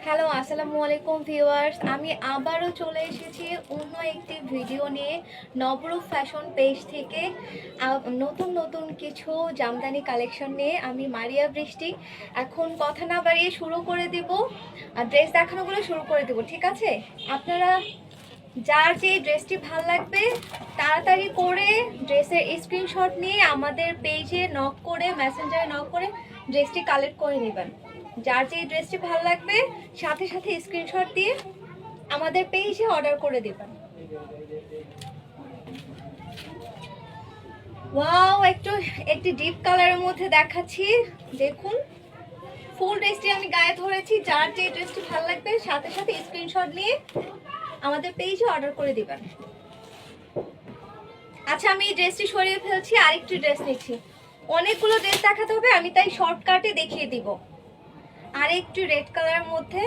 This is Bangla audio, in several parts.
হ্যালো, আসসালামু আলাইকুম ভিউয়ার্স। আমি আবারও চলে এসেছি অন্য একটি ভিডিও নিয়ে নবরূপ ফ্যাশন পেজ থেকে। নতুন নতুন কিছু জামদানি কালেকশন নিয়ে আমি মারিয়া বৃষ্টি। এখন কথা না বাড়িয়ে শুরু করে দিব, ড্রেস দেখানোগুলো শুরু করে দেব, ঠিক আছে? আপনারা যার যে ড্রেসটি ভাল লাগবে তাড়াতাড়ি করে ড্রেসের স্ক্রিনশট নিয়ে আমাদের পেজে নক করে, মেসেঞ্জারে নক করে ড্রেসটি কালেক্ট করে নেবেন। যার যে ড্রেসটি ভালো লাগবে সাথে সাথে স্ক্রিনশট দিয়ে আমাদের পেজে অর্ডার করে দিবেন। ওয়াও, একটি ডিপ কালারের মধ্যে দেখাচ্ছি, দেখুন। ফুল ড্রেসটি আমি গায়ে ধরেছি। যার যে ড্রেসটি ভালো লাগবে সাথে সাথে স্ক্রিনশট নিয়ে আমাদের পেজে অর্ডার করে দিবেন। আচ্ছা, আমি এই ড্রেসটি সরিয়ে ফেলছি, আরেকটি ড্রেস নিচ্ছি। অনেকগুলো ড্রেস দেখাতে হবে, আমি তাই শর্টকাটে দেখিয়ে দিব। আর একটু রেড কালারের মধ্যে,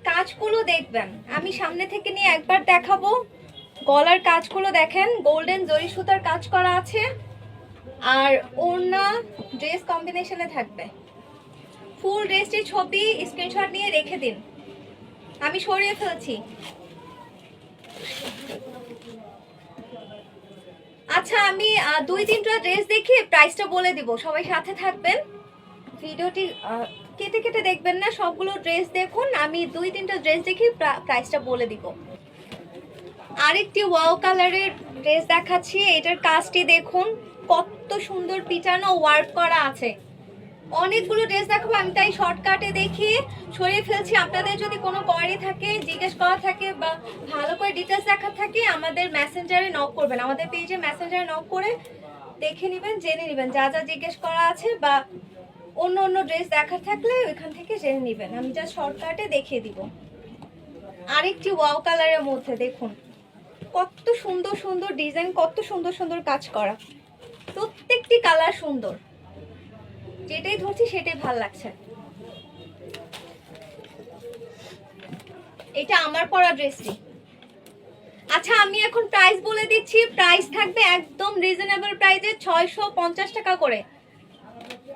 কাজগুলো দেখবেন, আমি সামনে থেকে নিয়ে একবার দেখাবো। গলার কাজগুলো দেখেন, গোল্ডেন জরি সুতার কাজ করা আছে, আর ওড়না ড্রেস কম্বিনেশনে থাকবে। ফুল ড্রেসটির ছবি স্ক্রিনশট নিয়ে রেখে দিন। আমি সরিয়ে ফেলছি। আচ্ছা, আমি 2-3টা ড্রেস দেখিয়ে প্রাইসটা বলে দিব, সবাই সাথে থাকবেন। ভিডিওটি কেটে কেটে দেখবেন না, সবগুলো ড্রেস দেখুন। আমি 2-3টা ড্রেস দেখি প্রাইসটা বলে দিব। আরেকটি ওয়াও কালারের ড্রেস দেখাচ্ছি, এটার কাজটি দেখুন, কত সুন্দর পিটানো ওয়ার্ক করা আছে। অনেকগুলো ড্রেস দেখাবো, আমি তাই শর্টকাটে দেখিয়ে সরিয়ে ফেলছি। আপনাদের যদি কোনো কোয়ারি থাকে, জিজ্ঞেস করা থাকে বা ভালো করে ডিটেলস দেখার থাকে, আমাদের মেসেঞ্জারে নক করবেন। আমাদের পেজে মেসেঞ্জারে নক করে দেখে নেবেন, জেনে নেবেন যা যা জিজ্ঞেস করা আছে, বা অন্য অন্য ড্রেস দেখার থাকলে ওইখান থেকে জেনে নেবেন। আমি জাস্ট শর্টকাটে দেখিয়ে দিব। আরেকটি ওয়াও কালারের মধ্যে দেখুন, কত সুন্দর সুন্দর ডিজাইন, কত সুন্দর সুন্দর কাজ করা। প্রত্যেকটি কালার সুন্দর, যেটাই ধরছি সেটাই ভাল লাগছে। এটা আমার পরা ড্রেসটি। আচ্ছা, আমি এখন প্রাইস বলে দিচ্ছি। প্রাইস থাকবে একদম রিজনেবল প্রাইসে, 650 টাকা করে।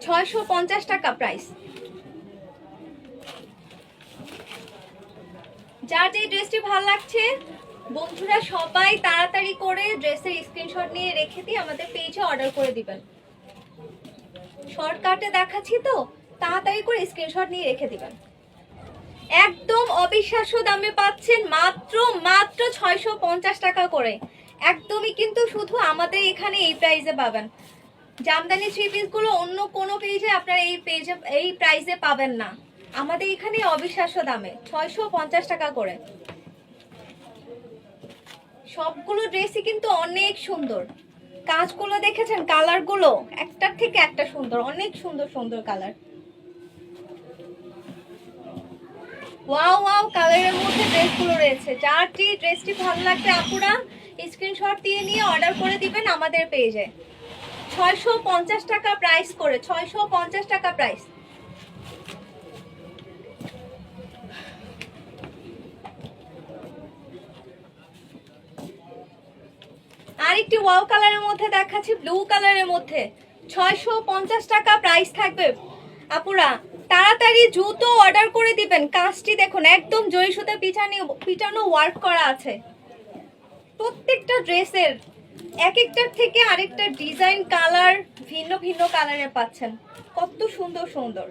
650 টাকা প্রাইস। যার যে ড্রেসটি ভালো লাগছে বন্ধুরা সবাই তাড়াতাড়ি করে ড্রেসের স্ক্রিনশট নিয়ে রেখে দিয়ে আমাদের পেজে অর্ডার করে দিবেন। শর্টকাটে দেখাচ্ছি তো, তাড়াতাড়ি করে স্ক্রিনশট নিয়ে রেখে দিবেন। একদম অবিশ্বাস্য দামে পাচ্ছেন, মাত্র 650 টাকা করে। একদমই কিন্তু শুধু আমাদের এখানে এই প্রাইসে পাবেন। জামদানি থ্রি পিসগুলো অন্য কোনো পেজে আপনারা এই প্রাইসে পাবেন না। আমাদের এখানে অবিশ্বাস্য দামে 650 টাকা করে। সবগুলো ড্রেসই কিন্তু অনেক সুন্দর। কাজগুলো দেখেছেন, কালারগুলো একটার থেকে একটা সুন্দর, অনেক সুন্দর সুন্দর কালার। ওয়াও ওয়াও কালারের মধ্যে ড্রেসগুলো রয়েছে। যার যে ড্রেসটি ভালো লাগবে আপুরা স্ক্রিনশট দিয়ে নিয়ে অর্ডার করে দিবেন আমাদের পেজে। 650 টাকা প্রাইস করে, 650 টাকা প্রাইস। আরেকটি ওয়াও কালারের মধ্যে দেখাচ্ছি, ব্লু কালারের মধ্যে। 650 টাকা প্রাইস থাকবে আপুরা, তাড়াতাড়ি জুতো অর্ডার করে দিবেন। কাজটি দেখুন, একদম জরি সুতা পিটানো ওয়ার্ক করা আছে। প্রত্যেকটা ড্রেসের এক একটার থেকে আরেকটা ডিজাইন, কালার ভিন্ন ভিন্ন কালারের পাচ্ছেন। কত সুন্দর সুন্দর।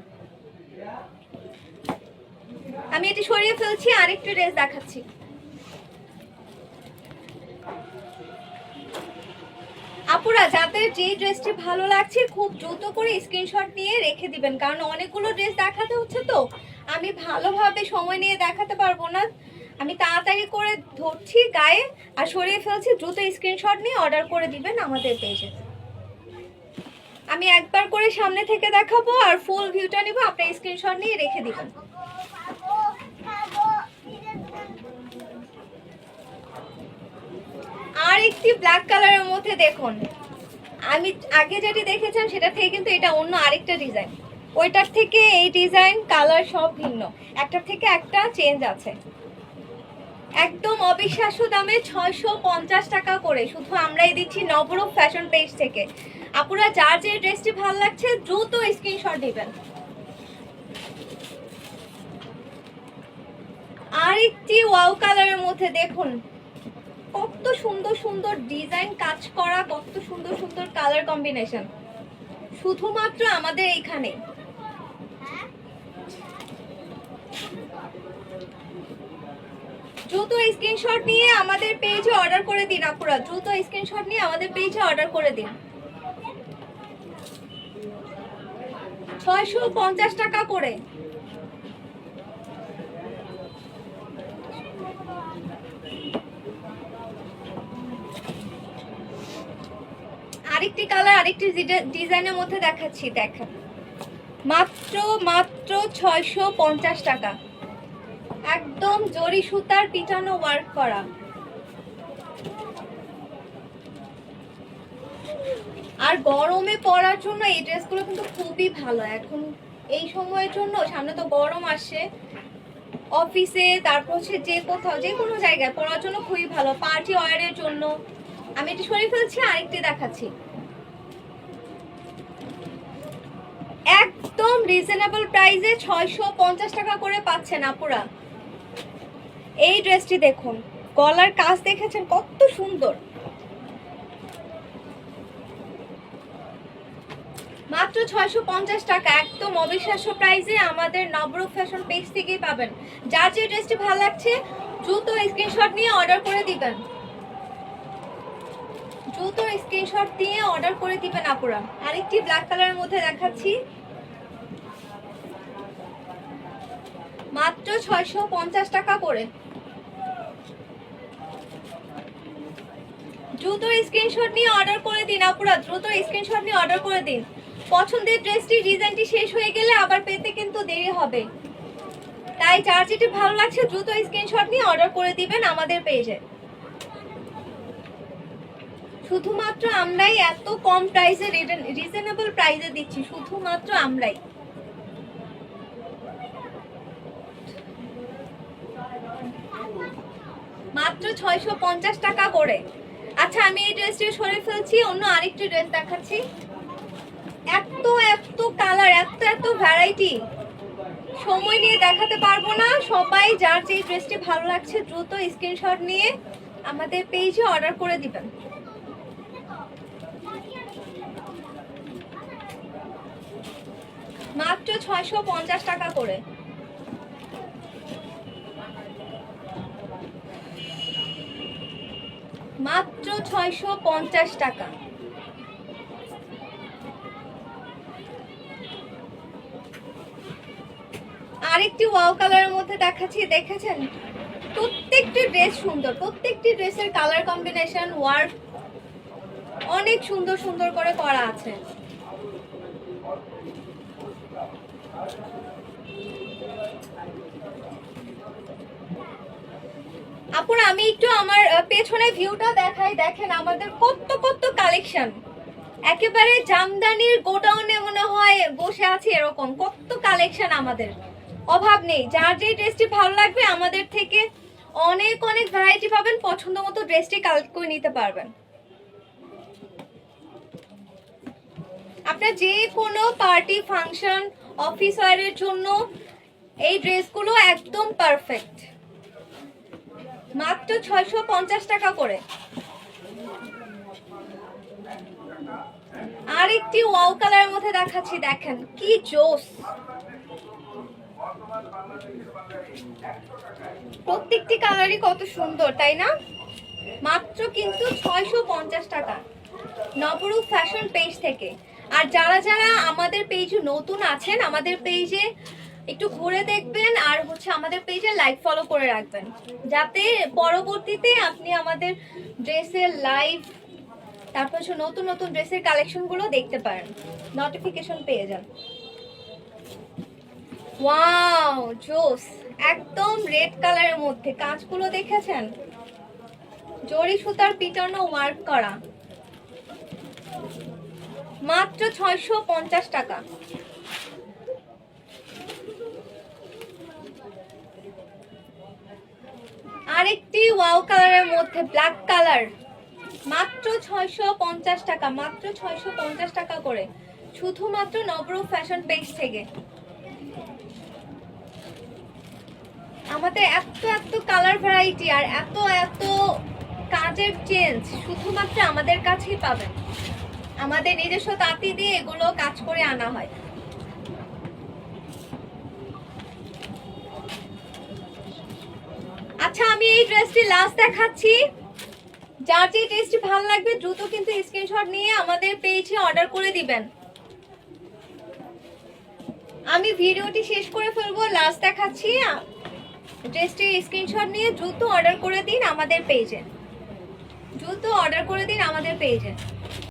আমি এটি সরিয়ে ফেলছি, আরেকটি ড্রেস দেখাচ্ছি। আপুরা যাদের যে ড্রেসটি ভালো লাগছে খুব দ্রুত করে স্ক্রিনশট নিয়ে রেখে দিবেন, কারণ অনেকগুলো ড্রেস দেখাতে হচ্ছে তো আমি ভালোভাবে সময় নিয়ে দেখাতে পারবো না। আমি তাড়াতাড়ি করে ধরছি গায়ে আর সরিয়ে ফেলছি। দ্রুত স্ক্রিনশট নিয়ে অর্ডার করে দিবেন আমাদের পেজে। আমি একবার করে সামনে থেকে দেখাবো আর ফুল ভিউটা নিব, আপনি স্ক্রিনশট নিয়ে রেখে দিবেন। আর একটি ব্ল্যাক কালারের মধ্যে দেখুন, আমি আগে যেটি দেখেছেন সেটা থেকে কিন্তু এটা অন্য আরেকটা ডিজাইন। ওইটার থেকে এই ডিজাইন, কালার সব ভিন্ন, একটার থেকে একটা চেঞ্জ আছে। একদম অবিশ্বাস্য দামে 650 টাকা করে শুধু আমরাই দিচ্ছি নবরূপ ফ্যাশন পেজ থেকে। আপুরা যার যে ড্রেসটি ভালো লাগছে দ্রুত স্ক্রিনশট দিবেন। আরেকটি ওয়াও কালারের মধ্যে দেখুন কত সুন্দর সুন্দর ডিজাইন কাজ করা, কত সুন্দর সুন্দর কালার কম্বিনেশন শুধুমাত্র আমাদের এইখানে। দ্রুত স্ক্রিনশট নিয়ে আমাদের পেজে অর্ডার করে দিন আপুরা, দ্রুত স্ক্রিনশট নিয়ে আমাদের পেজে অর্ডার করে দিন। 650 টাকা করে। আরেকটি কালার আরেকটি ডিজাইনের মধ্যে দেখাচ্ছি, দেখেন মাত্র মাত্র 650 টাকা, একদম জরি সুতার পিটানো ওয়ার্ক করা। আর গরমে পরার জন্য এই ড্রেসগুলো কিন্তু খুবই ভালো এখন এই সময়ের জন্য। সামনে তো গরম আসছে, অফিসে তারপর হচ্ছে যে কোথাও যে কোনো জায়গায় পরার জন্য খুবই ভালো, পার্টি ওয়্যারের জন্য। আমি এটি সরিয়ে ফেলছি, আরেকটি দেখাচ্ছি। একদম রিজনেবল প্রাইসে 650 টাকা করে পাচ্ছেন আপুরা। এই ড্রেসটি দেখুন, গলার কাজ দেখেছেন কত সুন্দর, মাত্র 650 টাকা, একদম অবিশ্বাস্য প্রাইসে আমাদের নবরূপ ফ্যাশন পেজ থেকেই পাবেন। যার যে ড্রেসটি ভালো লাগছে দ্রুত স্ক্রিনশট নিয়ে অর্ডার করে দিবেন, দ্রুত স্ক্রিনশট দিয়ে অর্ডার করে দিবেন আপুরা। আরেকটি ব্ল্যাক কালারের মধ্যে দেখাচ্ছি, মাত্র 650 টাকা করে। দ্রুত স্ক্রিনশট নিয়ে অর্ডার করে দিন আপুরা, দ্রুত স্ক্রিনশট নিয়ে অর্ডার করে দিন। পছন্দের ড্রেসটি ডিজাইনটি শেষ হয়ে গেলে আবার পেতে কিন্তু দেরি হবে, তাই যার যেটি ভালো লাগছে দ্রুত স্ক্রিনশট নিয়ে অর্ডার করে দিবেন আমাদের পেজে। শুধুমাত্র আমরাই এত কম প্রাইসে রিজনেবল প্রাইসে দিচ্ছি, শুধুমাত্র আমরাই। মাত্র 650 টাকা করে। আচ্ছা আমি এই ড্রেসটি সরিয়ে ফেলছি, অন্য আরেকটি ড্রেস দেখাচ্ছি। এত এত কালার, এত এত ভ্যারাইটি, সময় নিয়ে দেখাতে পারবো না। সবাই যার যে ড্রেসটি ভালো লাগছে দ্রুত স্ক্রিনশট নিয়ে আমাদের পেজে অর্ডার করে দিবেন। মাত্র 650 টাকা করে। মাত্র 650 টাকা। আরেকটি ওয়াও কালারের মধ্যে দেখাচ্ছি, দেখেছেন প্রত্যেকটি ড্রেস সুন্দর, প্রত্যেকটি ড্রেসের কালার কম্বিনেশন ওয়ার্ক অনেক সুন্দর সুন্দর করে করা আছে। আপুরা আমি একটু আমার পেছনে ভিউটা দেখাই, দেখেন আমাদের কত কত কালেকশন, একেবারে জামদানির গোডাউনে মনে হয় বসে আছে এরকম কত কালেকশন, আমাদের অভাব নেই। যার যে ড্রেসটি ভালো লাগবে আমাদের থেকে অনেক অনেক ভ্যারাইটি পাবেন, পছন্দ মতো ড্রেসটি কালেক্ট করে নিতে পারবেন। আপনার যে কোনো পার্টি ফাংশন অফিস ওয়্যারের জন্য এই ড্রেসগুলো একদম পারফেক্ট। মাত্র 650 টাকা করে। আরেকটি ওয়াও কালারের মধ্যে দেখাচ্ছি, দেখেন কি জোস, প্রত্যেকটি কালারই কত সুন্দর তাই না? মাত্র কিন্তু 650 টাকা নবরূপ ফ্যাশন পেজ থেকে। আর যারা যারা আমাদের পেজে নতুন আছেন আমাদের পেজে একটু ঘুরে দেখবেন, আর হচ্ছে আমাদের পেজে লাইক ফলো করে রাখবেন, যাতে পরবর্তীতে আপনি আমাদের ড্রেসের লাইভ তারপর হচ্ছে নতুন নতুন ড্রেসের কালেকশনগুলো দেখতে পারেন, নোটিফিকেশন পেয়ে যান। ওয়াও জোস, একদম রেড কালারের মধ্যে কাঁচগুলো দেখেছেন, জরি সুতার পিটানো ওয়ার্ক করা, মাত্র 650 টাকা। আরেকটি ওয়াও কালারের মধ্যে ব্ল্যাক কালার, মাত্র 650 টাকা, মাত্র 650 টাকা করে, শুধুমাত্র নবরূপ ফ্যাশন পেজ থেকে। আমাদের এত এত কালার ভ্যারাইটি আর এত এত কাজের চেঞ্জ শুধুমাত্র আমাদের কাছেই পাবেন। আমাদের নিজস্ব তাঁতি দিয়ে এগুলো কাজ করে আনা হয়। আচ্ছা, আমি এই ড্রেসটি লাস্ট দেখাচ্ছি। যার যে ড্রেসটি ভালো লাগবে দ্রুত কিন্তু স্ক্রিনশট নিয়ে আমাদের পেজে অর্ডার করে দিবেন। আমি ভিডিওটি শেষ করে ফেলবো, লাস্ট দেখাচ্ছি। ড্রেসটির স্ক্রিনশট নিয়ে দ্রুত অর্ডার করে দিন আমাদের পেজে, দ্রুত অর্ডার করে দিন আমাদের পেজে।